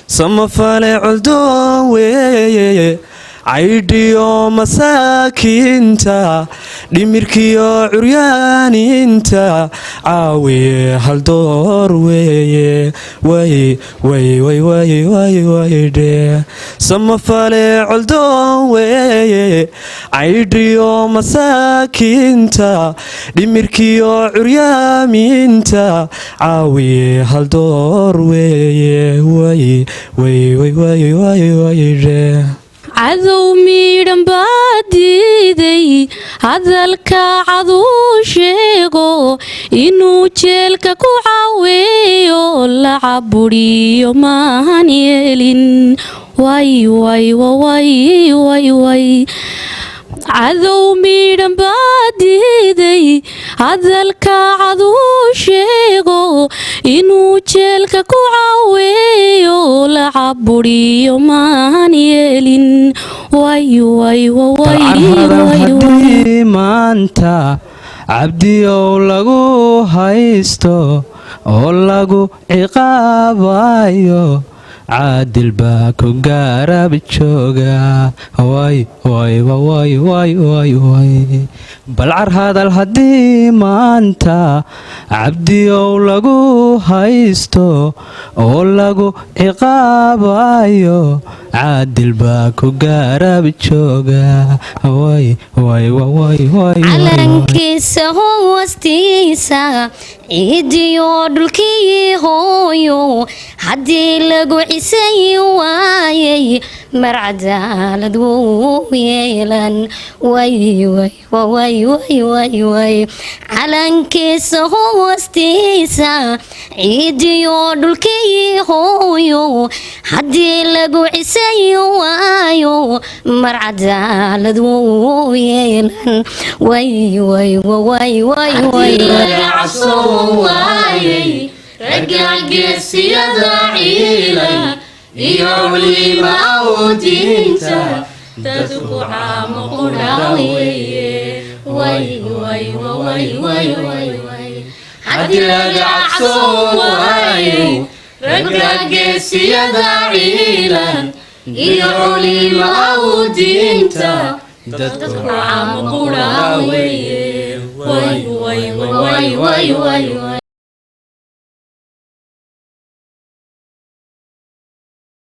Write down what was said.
samafale culdoon weeye caydhiyo masaakiinta dhimirkiyo curyaaninta caawiye haldoor weeye waydhe samafale culdoon weeye caydhiyo masaakiinta dhimirkiyo curyaaminta caawiye haldoor weeye waydhe cadow miidhan baa diiday hadalka caduu sheego inuu jeelka ku caaweeyo la caburiyo maahan yeelin cadow miidhan baa diiday hadalka caduu sheego inuu jeelka ku caaweeyo la caburiyo maahan yeelin hadii maanta cabdiyow lagu haysto oo lagu ciqaabayo caadil baa ku gaarab jooga balcar hadal haddii maanta cabdiyow lagu haysto oo lagu ciqaabayo caadil baa ku gaarab jooga calankiisa hoostiisa ciidiyo dhulkii hooyo haddii lagu cisay waayay mar cadaalad wuu yeelan calankiisa hoostiisa ciidiyo dhulkii hooyo haddii lagu cisay waayo mar cadaalad wuu yeelan رجع السيادة عيلة يولي ما ودينتا تتبع مقراوي حدي رجع صواي رجع السيادة عيلة يولي ما ودينتا تتبع مقراوي